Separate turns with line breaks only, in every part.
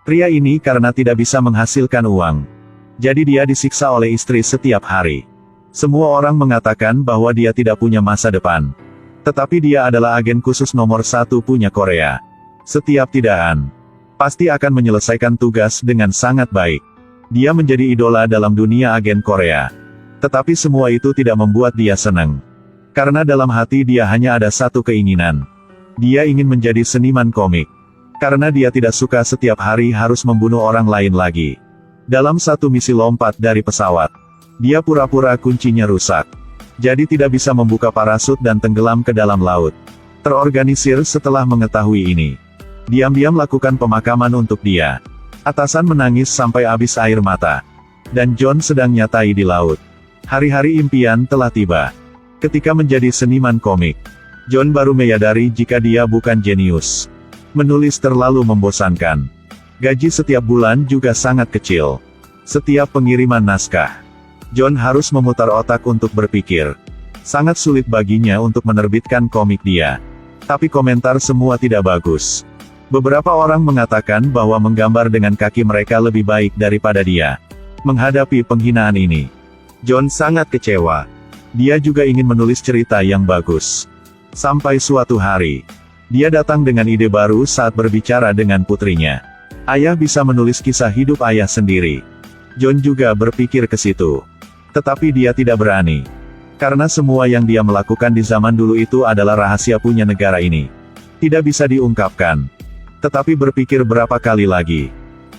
Pria ini karena tidak bisa menghasilkan uang. Jadi dia disiksa oleh istri setiap hari. Semua orang mengatakan bahwa dia tidak punya masa depan. Tetapi dia adalah agen khusus nomor 1 punya Korea. Setiap tidaan pasti akan menyelesaikan tugas dengan sangat baik. Dia menjadi idola dalam dunia agen Korea. Tetapi semua itu tidak membuat dia senang. Karena dalam hati dia hanya ada satu keinginan. Dia ingin menjadi seniman komik. Karena dia tidak suka setiap hari harus membunuh orang lain lagi. Dalam satu misi lompat dari pesawat, dia pura-pura kuncinya rusak. Jadi tidak bisa membuka parasut dan tenggelam ke dalam laut. Terorganisir setelah mengetahui ini. Diam-diam lakukan pemakaman untuk dia. Atasan menangis sampai habis air mata. Dan John sedang nyatai di laut. Hari-hari impian telah tiba. Ketika menjadi seniman komik, John baru menyadari jika dia bukan jenius. Menulis terlalu membosankan. Gaji setiap bulan juga sangat kecil. Setiap pengiriman naskah, John harus memutar otak untuk berpikir. Sangat sulit baginya untuk menerbitkan komik dia. Tapi komentar semua tidak bagus. Beberapa orang mengatakan bahwa menggambar dengan kaki mereka lebih baik daripada dia. Menghadapi penghinaan ini, John sangat kecewa. Dia juga ingin menulis cerita yang bagus. Sampai suatu hari, dia datang dengan ide baru saat berbicara dengan putrinya. Ayah bisa menulis kisah hidup ayah sendiri. John juga berpikir ke situ. Tetapi dia tidak berani. Karena semua yang dia melakukan di zaman dulu itu adalah rahasia punya negara ini. Tidak bisa diungkapkan. Tetapi berpikir berapa kali lagi.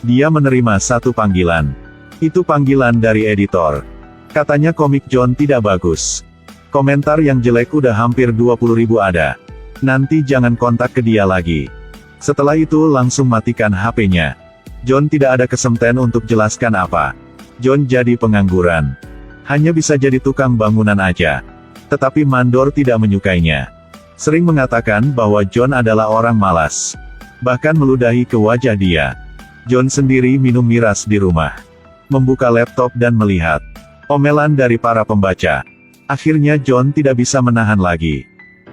Dia menerima satu panggilan. Itu panggilan dari editor. Katanya komik John tidak bagus. Komentar yang jelek udah hampir 20.000 ada. Nanti jangan kontak ke dia lagi. Setelah itu langsung matikan HP-nya. John tidak ada kesempatan untuk jelaskan apa. John jadi pengangguran. Hanya bisa jadi tukang bangunan aja. Tetapi mandor tidak menyukainya. Sering mengatakan bahwa John adalah orang malas. Bahkan meludahi ke wajah dia. John sendiri minum miras di rumah. Membuka laptop dan melihat omelan dari para pembaca. Akhirnya John tidak bisa menahan lagi.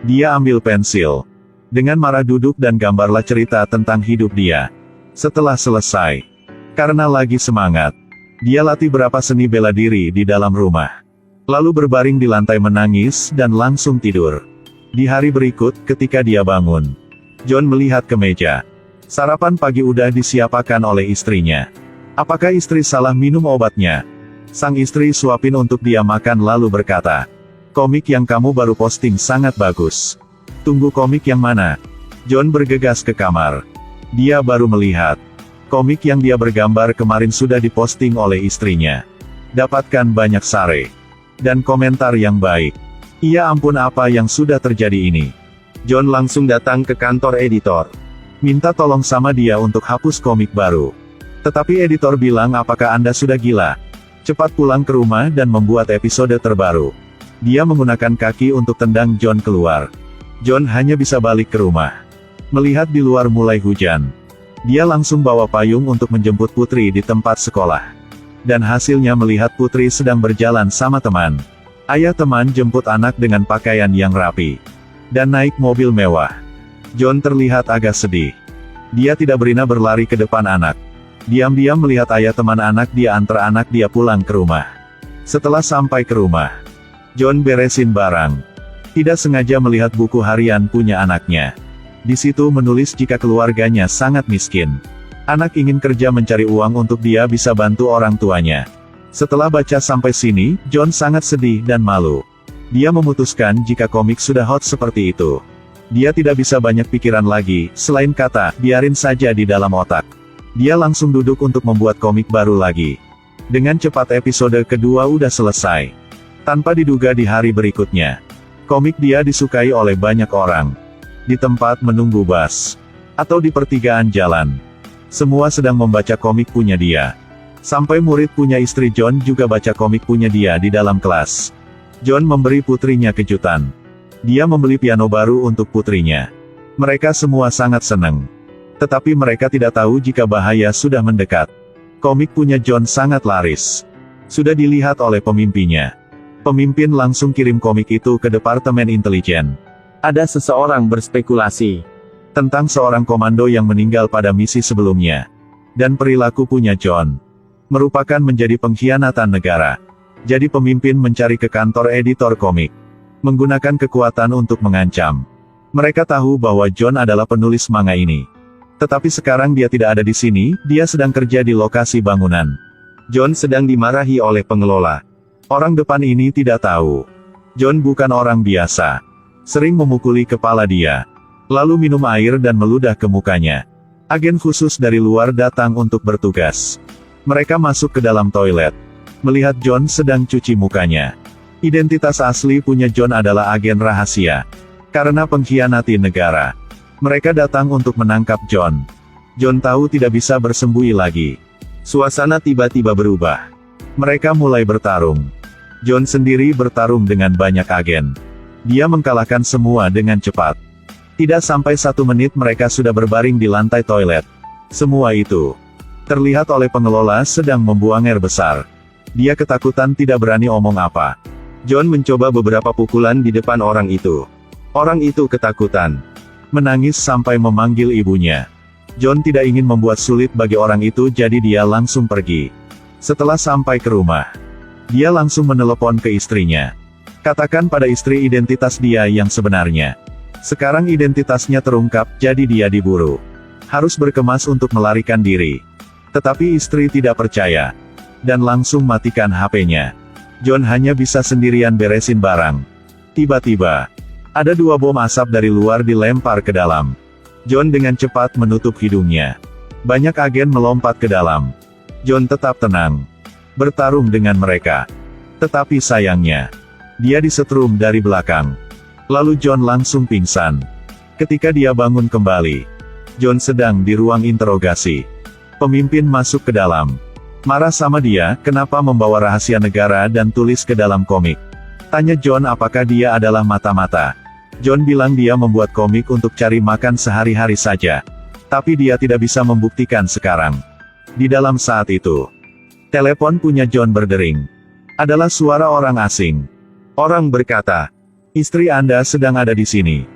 Dia ambil pensil. Dengan marah duduk dan gambarlah cerita tentang hidup dia. Setelah selesai, karena lagi semangat, dia latih berapa seni bela diri di dalam rumah. Lalu berbaring di lantai menangis dan langsung tidur. Di hari berikut, ketika dia bangun, John melihat ke meja. Sarapan pagi udah disiapkan oleh istrinya. Apakah istri salah minum obatnya? Sang istri suapin untuk dia makan lalu berkata, "Komik yang kamu baru posting sangat bagus. Tunggu komik yang mana?" John bergegas ke kamar. Dia baru melihat. Komik yang dia bergambar kemarin sudah diposting oleh istrinya. Dapatkan banyak sare. Dan komentar yang baik. Ya ampun, apa yang sudah terjadi ini? John langsung datang ke kantor editor. Minta tolong sama dia untuk hapus komik baru. Tetapi editor bilang, apakah Anda sudah gila? Cepat pulang ke rumah dan membuat episode terbaru. Dia menggunakan kaki untuk tendang John keluar. John hanya bisa balik ke rumah. Melihat di luar mulai hujan. Dia langsung bawa payung untuk menjemput putri di tempat sekolah. Dan hasilnya melihat putri sedang berjalan sama teman. Ayah teman jemput anak dengan pakaian yang rapi. Dan naik mobil mewah. John terlihat agak sedih. Dia tidak berani berlari ke depan anak. Diam-diam melihat ayah teman anak dia antar anak dia pulang ke rumah. Setelah sampai ke rumah, John beresin barang. Tidak sengaja melihat buku harian punya anaknya. Di situ menulis jika keluarganya sangat miskin. Anak ingin kerja mencari uang untuk dia bisa bantu orang tuanya. Setelah baca sampai sini, John sangat sedih dan malu. Dia memutuskan jika komik sudah hot seperti itu. Dia tidak bisa banyak pikiran lagi, selain kata, biarin saja di dalam otak. Dia langsung duduk untuk membuat komik baru lagi. Dengan cepat episode kedua udah selesai. Tanpa diduga di hari berikutnya, komik dia disukai oleh banyak orang. Di tempat menunggu bus. Atau di pertigaan jalan. Semua sedang membaca komik punya dia. Sampai murid punya istri John juga baca komik punya dia di dalam kelas. John memberi putrinya kejutan. Dia membeli piano baru untuk putrinya. Mereka semua sangat senang. Tetapi mereka tidak tahu jika bahaya sudah mendekat. Komik punya John sangat laris. Sudah dilihat oleh pemimpinya. Pemimpin langsung kirim komik itu ke Departemen Intelijen. Ada seseorang berspekulasi tentang seorang komando yang meninggal pada misi sebelumnya. Dan perilaku punya John merupakan menjadi pengkhianatan negara. Jadi pemimpin mencari ke kantor editor komik, menggunakan kekuatan untuk mengancam. Mereka tahu bahwa John adalah penulis manga ini. Tetapi sekarang dia tidak ada di sini, dia sedang kerja di lokasi bangunan. John sedang dimarahi oleh pengelola. Orang depan ini tidak tahu. John bukan orang biasa. Sering memukuli kepala dia. Lalu minum air dan meludah ke mukanya. Agen khusus dari luar datang untuk bertugas. Mereka masuk ke dalam toilet. Melihat John sedang cuci mukanya. Identitas asli punya John adalah agen rahasia. Karena pengkhianati negara. Mereka datang untuk menangkap John. John tahu tidak bisa bersembunyi lagi. Suasana tiba-tiba berubah. Mereka mulai bertarung. John sendiri bertarung dengan banyak agen. Dia mengalahkan semua dengan cepat. Tidak sampai 1 menit mereka sudah berbaring di lantai toilet. Semua itu terlihat oleh pengelola sedang membuang air besar. Dia ketakutan tidak berani omong apa. John mencoba beberapa pukulan di depan orang itu. Orang itu ketakutan. Menangis sampai memanggil ibunya. John tidak ingin membuat sulit bagi orang itu jadi dia langsung pergi. Setelah sampai ke rumah, dia langsung menelepon ke istrinya. Katakan pada istri identitas dia yang sebenarnya. Sekarang identitasnya terungkap, jadi dia diburu. Harus berkemas untuk melarikan diri. Tetapi istri tidak percaya. Dan langsung matikan HP-nya. John hanya bisa sendirian beresin barang. Tiba-tiba, ada 2 bom asap dari luar dilempar ke dalam. John dengan cepat menutup hidungnya. Banyak agen melompat ke dalam. John tetap tenang. Bertarung dengan mereka. Tetapi sayangnya, dia disetrum dari belakang. Lalu John langsung pingsan. Ketika dia bangun kembali, John sedang di ruang interogasi. Pemimpin masuk ke dalam. Marah sama dia, kenapa membawa rahasia negara dan tulis ke dalam komik. Tanya John apakah dia adalah mata-mata. John bilang dia membuat komik untuk cari makan sehari-hari saja. Tapi dia tidak bisa membuktikan sekarang. Di dalam saat itu, telepon punya John berdering. Adalah suara orang asing. Orang berkata, istri Anda sedang ada di sini.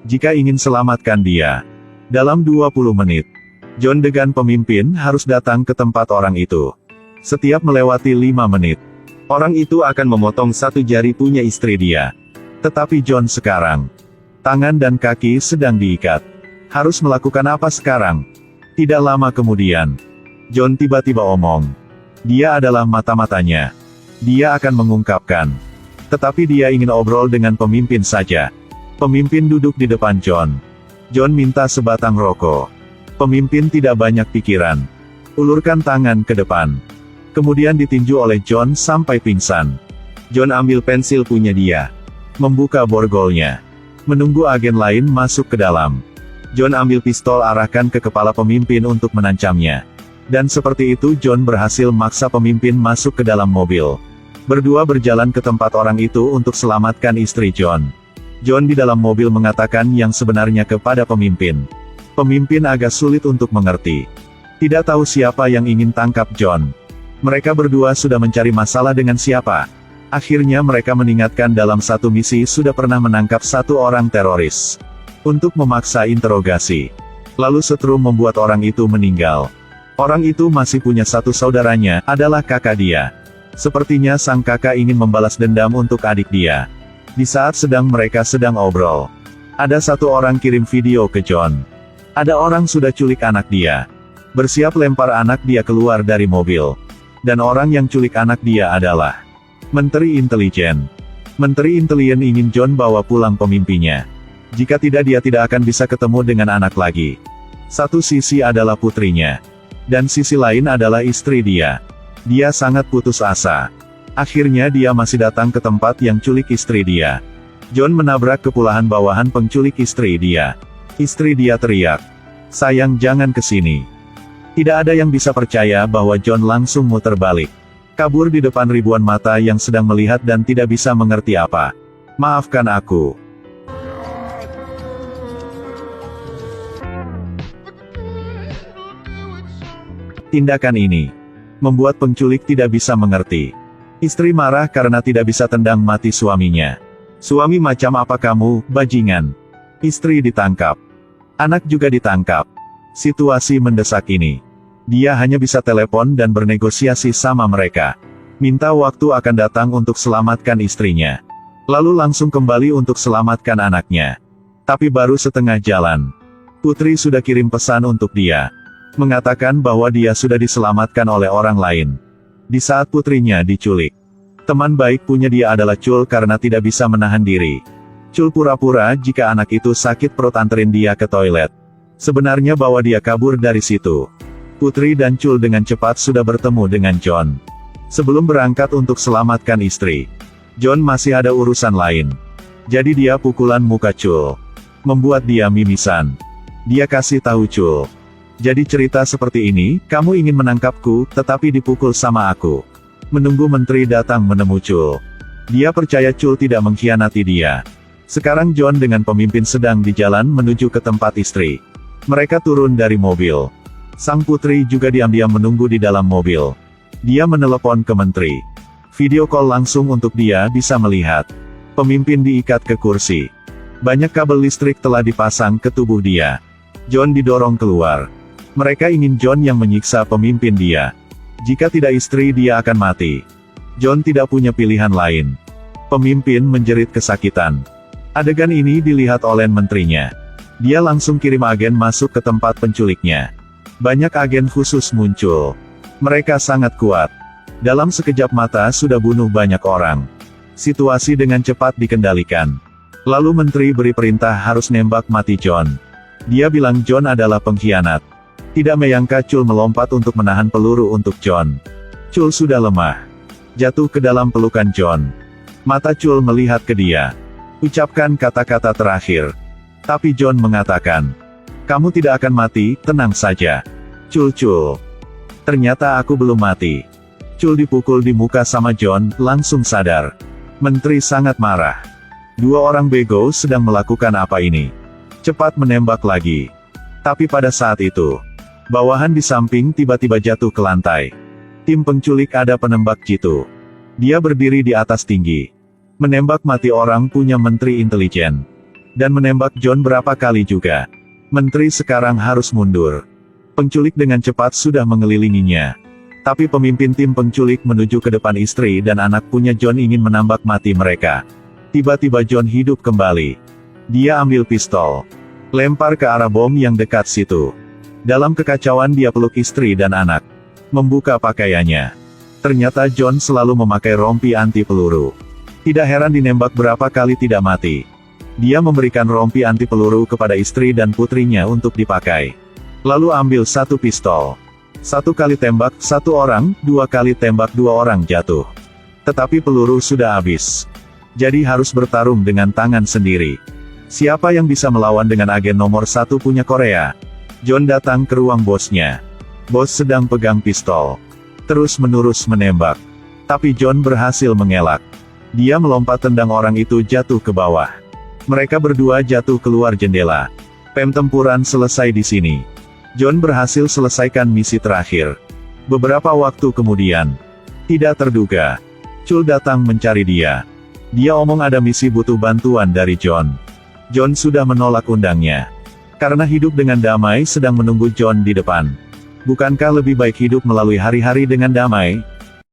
Jika ingin selamatkan dia, dalam 20 menit, John dengan pemimpin harus datang ke tempat orang itu. Setiap melewati 5 menit, orang itu akan memotong 1 jari punya istri dia. Tetapi John sekarang, tangan dan kaki sedang diikat. Harus melakukan apa sekarang? Tidak lama kemudian, John tiba-tiba omong. Dia adalah mata-matanya. Dia akan mengungkapkan. Tetapi dia ingin obrol dengan pemimpin saja. Pemimpin duduk di depan John. John minta sebatang rokok. Pemimpin tidak banyak pikiran. Ulurkan tangan ke depan. Kemudian ditinju oleh John sampai pingsan. John ambil pensil punya dia. Membuka borgolnya. Menunggu agen lain masuk ke dalam. John ambil pistol arahkan ke kepala pemimpin untuk menancamnya. Dan seperti itu John berhasil maksa pemimpin masuk ke dalam mobil. Berdua berjalan ke tempat orang itu untuk selamatkan istri John. John di dalam mobil mengatakan yang sebenarnya kepada pemimpin. Pemimpin agak sulit untuk mengerti. Tidak tahu siapa yang ingin tangkap John. Mereka berdua sudah mencari masalah dengan siapa. Akhirnya mereka mengingatkan dalam satu misi sudah pernah menangkap 1 orang teroris. Untuk memaksa interogasi. Lalu setrum membuat orang itu meninggal. Orang itu masih punya 1 saudaranya, adalah kakak dia. Sepertinya sang kakak ingin membalas dendam untuk adik dia. Di saat mereka sedang obrol. Ada 1 orang kirim video ke John. Ada orang sudah culik anak dia. Bersiap lempar anak dia keluar dari mobil. Dan orang yang culik anak dia adalah Menteri Intelijen. Menteri Intelijen ingin John bawa pulang pemimpinnya. Jika tidak dia tidak akan bisa ketemu dengan anak lagi. Satu sisi adalah putrinya. Dan sisi lain adalah istri dia. Dia sangat putus asa. Akhirnya dia masih datang ke tempat yang culik istri dia. John menabrak kepulahan bawahan penculik istri dia. Istri dia teriak. Sayang jangan kesini. Tidak ada yang bisa percaya bahwa John langsung muter balik. Kabur di depan ribuan mata yang sedang melihat dan tidak bisa mengerti apa. Maafkan aku. Tindakan ini membuat penculik tidak bisa mengerti. Istri marah karena tidak bisa tendang mati suaminya. Suami macam apa kamu, bajingan? Istri ditangkap. Anak juga ditangkap. Situasi mendesak ini Dia hanya bisa telepon dan bernegosiasi sama mereka. Minta waktu akan datang untuk selamatkan istrinya. Lalu langsung kembali untuk selamatkan anaknya. Tapi baru setengah jalan, Putri sudah kirim pesan untuk dia. Mengatakan bahwa dia sudah diselamatkan oleh orang lain. Di saat putrinya diculik. Teman baik punya dia adalah Chul karena tidak bisa menahan diri. Chul pura-pura jika anak itu sakit perut anterin dia ke toilet. Sebenarnya bahwa dia kabur dari situ. Putri dan Chul dengan cepat sudah bertemu dengan John. Sebelum berangkat untuk selamatkan istri, John masih ada urusan lain. Jadi dia pukulan muka Chul. Membuat dia mimisan. Dia kasih tahu Chul. Jadi cerita seperti ini, kamu ingin menangkapku, tetapi dipukul sama aku. Menunggu menteri datang menemui Chul. Dia percaya Chul tidak mengkhianati dia. Sekarang John dengan pemimpin sedang di jalan menuju ke tempat istri. Mereka turun dari mobil. Sang putri juga diam-diam menunggu di dalam mobil. Dia menelepon ke menteri. Video call langsung untuk dia bisa melihat. Pemimpin diikat ke kursi. Banyak kabel listrik telah dipasang ke tubuh dia. John didorong keluar. Mereka ingin John yang menyiksa pemimpin dia. Jika tidak istri dia akan mati. John tidak punya pilihan lain. Pemimpin menjerit kesakitan. Adegan ini dilihat oleh menterinya. Dia langsung kirim agen masuk ke tempat penculiknya. Banyak agen khusus muncul. Mereka sangat kuat. Dalam sekejap mata sudah bunuh banyak orang. Situasi dengan cepat dikendalikan. Lalu menteri beri perintah harus nembak mati John. Dia bilang John adalah pengkhianat. Tidak menyangka Chul melompat untuk menahan peluru untuk John. Chul sudah lemah. Jatuh ke dalam pelukan John. Mata Chul melihat ke dia. Ucapkan kata-kata terakhir. Tapi John mengatakan, kamu tidak akan mati, tenang saja. Chul. Ternyata aku belum mati. Chul dipukul di muka sama John, langsung sadar. Menteri sangat marah. Dua orang bego sedang melakukan apa ini? Cepat menembak lagi. Tapi pada saat itu, bawahan di samping tiba-tiba jatuh ke lantai. Tim penculik ada penembak jitu. Dia berdiri di atas tinggi. Menembak mati orang punya menteri intelijen. Dan menembak John berapa kali juga. Menteri sekarang harus mundur. Penculik dengan cepat sudah mengelilinginya. Tapi pemimpin tim penculik menuju ke depan istri dan anak punya John ingin menembak mati mereka. Tiba-tiba John hidup kembali. Dia ambil pistol. Lempar ke arah bom yang dekat situ. Dalam kekacauan dia peluk istri dan anak. Membuka pakaiannya. Ternyata John selalu memakai rompi anti peluru. Tidak heran dinembak berapa kali tidak mati. Dia memberikan rompi anti peluru kepada istri dan putrinya untuk dipakai. Lalu ambil satu pistol. Satu kali tembak, satu orang, dua kali tembak, dua orang jatuh. Tetapi peluru sudah habis. Jadi harus bertarung dengan tangan sendiri. Siapa yang bisa melawan dengan agen nomor 1 punya Korea? John datang ke ruang bosnya. Bos sedang pegang pistol. Terus-menerus menembak. Tapi John berhasil mengelak. Dia melompat tendang orang itu jatuh ke bawah. Mereka berdua jatuh keluar jendela. Tempuran selesai di sini. John berhasil selesaikan misi terakhir. Beberapa waktu kemudian, tidak terduga, Chul datang mencari dia. Dia omong ada misi butuh bantuan dari John. John sudah menolak undangnya. Karena hidup dengan damai sedang menunggu John di depan. Bukankah lebih baik hidup melalui hari-hari dengan damai?